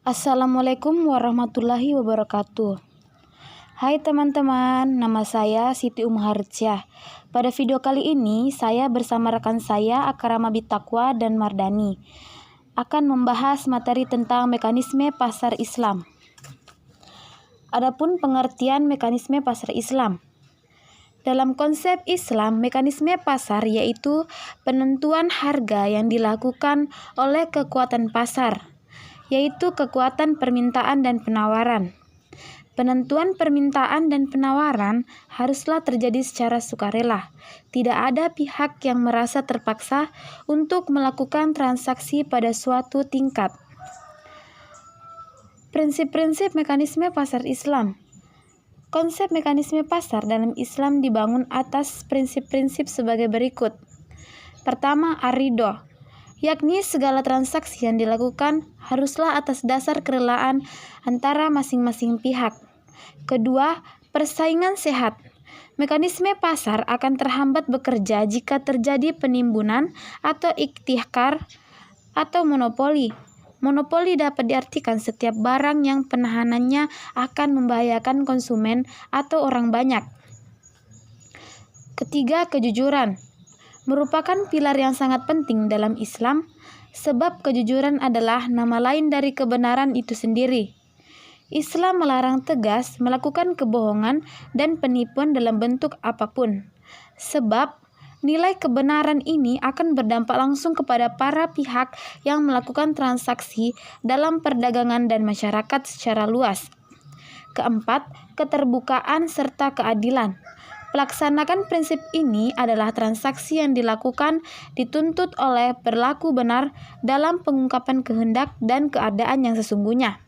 Assalamualaikum warahmatullahi wabarakatuh. Hai teman-teman, nama saya Siti Umharsyah. Pada video kali ini, saya bersama rekan saya Akrama Bitakwa dan Mardani akan membahas materi tentang mekanisme pasar Islam. Adapun pengertian mekanisme pasar Islam. Dalam konsep Islam, mekanisme pasar yaitu penentuan harga yang dilakukan oleh kekuatan pasar, yaitu kekuatan permintaan dan penawaran. Penentuan permintaan dan penawaran haruslah terjadi secara sukarela. Tidak ada pihak yang merasa terpaksa untuk melakukan transaksi pada suatu tingkat. Prinsip-prinsip mekanisme pasar Islam. Konsep mekanisme pasar dalam Islam dibangun atas prinsip-prinsip sebagai berikut. Pertama, ar-ridho, yakni segala transaksi yang dilakukan haruslah atas dasar kerelaan antara masing-masing pihak. Kedua, persaingan sehat. Mekanisme pasar akan terhambat bekerja jika terjadi penimbunan atau ikhtikar atau monopoli. Monopoli dapat diartikan setiap barang yang penahanannya akan membahayakan konsumen atau orang banyak. Ketiga, kejujuran merupakan pilar yang sangat penting dalam Islam, sebab kejujuran adalah nama lain dari kebenaran itu sendiri. Islam melarang tegas melakukan kebohongan dan penipuan dalam bentuk apapun, sebab nilai kebenaran ini akan berdampak langsung kepada para pihak yang melakukan transaksi dalam perdagangan dan masyarakat secara luas. Keempat, keterbukaan serta keadilan. Pelaksanakan prinsip ini adalah transaksi yang dilakukan dituntut oleh berlaku benar dalam pengungkapan kehendak dan keadaan yang sesungguhnya.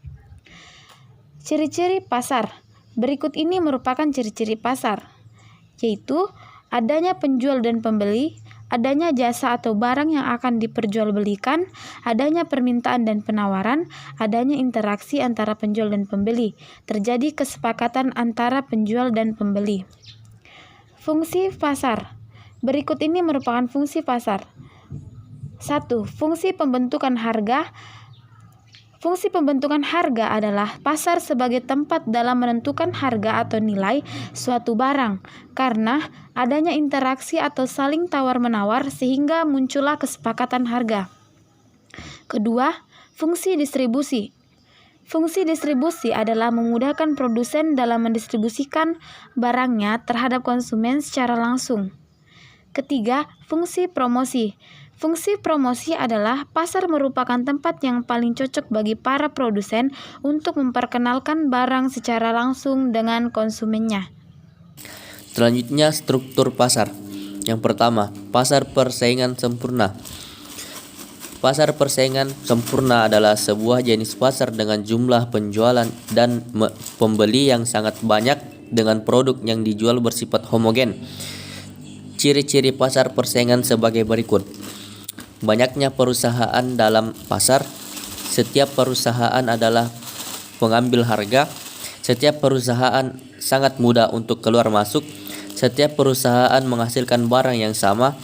Ciri-ciri pasar. Berikut ini merupakan ciri-ciri pasar, yaitu adanya penjual dan pembeli, adanya jasa atau barang yang akan diperjualbelikan, adanya permintaan dan penawaran, adanya interaksi antara penjual dan pembeli, terjadi kesepakatan antara penjual dan pembeli. Fungsi pasar. Berikut ini merupakan fungsi pasar. 1. Fungsi pembentukan harga. Fungsi pembentukan harga adalah pasar sebagai tempat dalam menentukan harga atau nilai suatu barang, karena adanya interaksi atau saling tawar-menawar sehingga muncullah kesepakatan harga. Kedua, fungsi distribusi. Fungsi distribusi adalah memudahkan produsen dalam mendistribusikan barangnya terhadap konsumen secara langsung. Ketiga, fungsi promosi. Fungsi promosi adalah pasar merupakan tempat yang paling cocok bagi para produsen untuk memperkenalkan barang secara langsung dengan konsumennya. Selanjutnya, struktur pasar. Yang pertama, pasar persaingan sempurna. Pasar persaingan sempurna adalah sebuah jenis pasar dengan jumlah penjualan dan pembeli yang sangat banyak dengan produk yang dijual bersifat homogen. Ciri-ciri pasar persaingan sebagai berikut. Banyaknya perusahaan dalam pasar. Setiap perusahaan adalah pengambil harga. Setiap perusahaan sangat mudah untuk keluar masuk. Setiap perusahaan menghasilkan barang yang sama.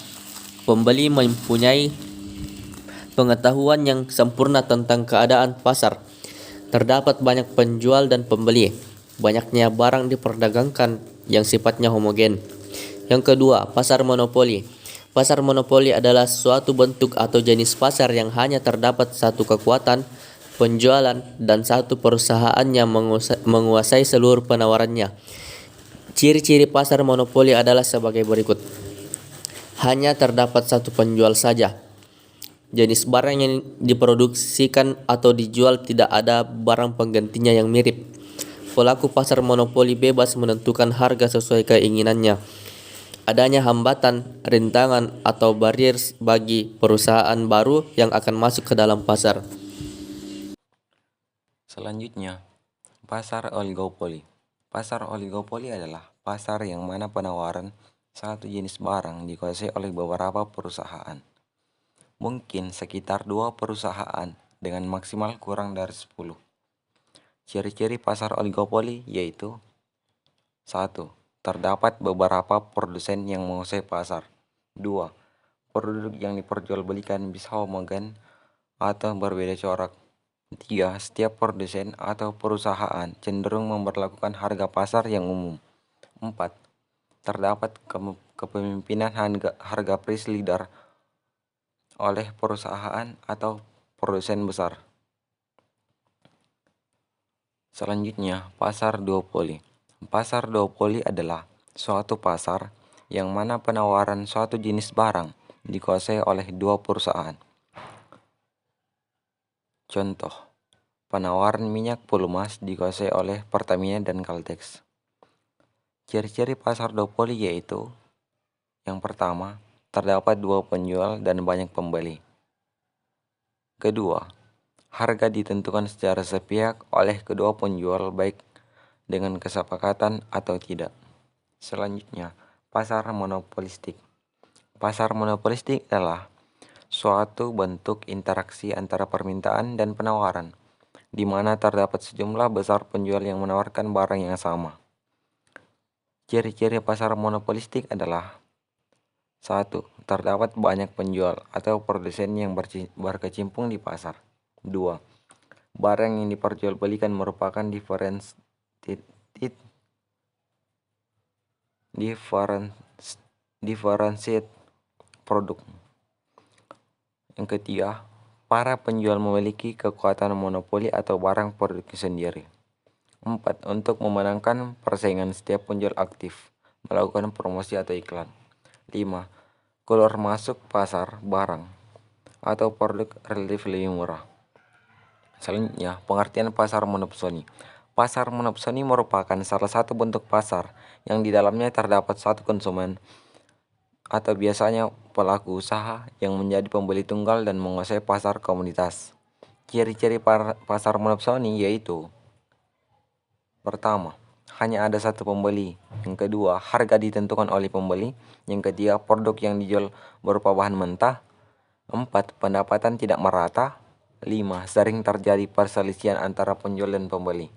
Pembeli mempunyai pengetahuan yang sempurna tentang keadaan pasar. Terdapat banyak penjual dan pembeli. Banyaknya barang diperdagangkan yang sifatnya homogen. Yang kedua, pasar monopoli. Pasar monopoli adalah suatu bentuk atau jenis pasar yang hanya terdapat satu kekuatan penjualan dan satu perusahaan yang menguasai seluruh penawarannya. Ciri-ciri pasar monopoli adalah sebagai berikut. Hanya terdapat satu penjual saja. Jenis barang yang diproduksikan atau dijual tidak ada barang penggantinya yang mirip. Pelaku pasar monopoli bebas menentukan harga sesuai keinginannya. Adanya hambatan, rintangan, atau barrier bagi perusahaan baru yang akan masuk ke dalam pasar. Selanjutnya, pasar oligopoli. Pasar oligopoli adalah pasar yang mana penawaran satu jenis barang dikuasai oleh beberapa perusahaan. Mungkin sekitar 2 perusahaan dengan maksimal kurang dari 10. Ciri-ciri pasar oligopoli yaitu 1. Terdapat beberapa produsen yang menguasai pasar. 2. Produk yang diperjualbelikan bisa homogen atau berbeda corak. Ketiga, setiap produsen atau perusahaan cenderung memberlakukan harga pasar yang umum. 4. Terdapat kepemimpinan harga price leader oleh perusahaan atau produsen besar. Selanjutnya, pasar duopoli. Pasar duopoli adalah suatu pasar yang mana penawaran suatu jenis barang dikuasai oleh dua perusahaan. Contoh, penawaran minyak Polumas dikuasai oleh Pertamina dan Caltex. Ciri-ciri pasar duopoli yaitu: yang pertama, terdapat dua penjual dan banyak pembeli. Kedua, harga ditentukan secara sepihak oleh kedua penjual baik dengan kesepakatan atau tidak. Selanjutnya, pasar monopolistik. Pasar monopolistik adalah suatu bentuk interaksi antara permintaan dan penawaran, di mana terdapat sejumlah besar penjual yang menawarkan barang yang sama. Ciri-ciri pasar monopolistik adalah: 1. Terdapat banyak penjual atau produsen yang berkecimpung di pasar. 2. Barang yang diperjualbelikan merupakan differentiated produk. Yang ketiga, para penjual memiliki kekuatan monopoli atau barang produknya sendiri. 4. Untuk memenangkan persaingan, setiap penjual aktif melakukan promosi atau iklan. 5. Keluar masuk pasar barang atau produk relatif lebih murah. Selanjutnya, pengertian pasar monopsoni. Pasar monopsoni merupakan salah satu bentuk pasar yang di dalamnya terdapat satu konsumen atau biasanya pelaku usaha yang menjadi pembeli tunggal dan menguasai pasar komunitas. Ciri-ciri pasar monopsoni yaitu: pertama, hanya ada satu pembeli. Yang kedua, harga ditentukan oleh pembeli. Yang ketiga, produk yang dijual berupa bahan mentah. 4. Pendapatan tidak merata. 5. Sering terjadi perselisihan antara penjual dan pembeli.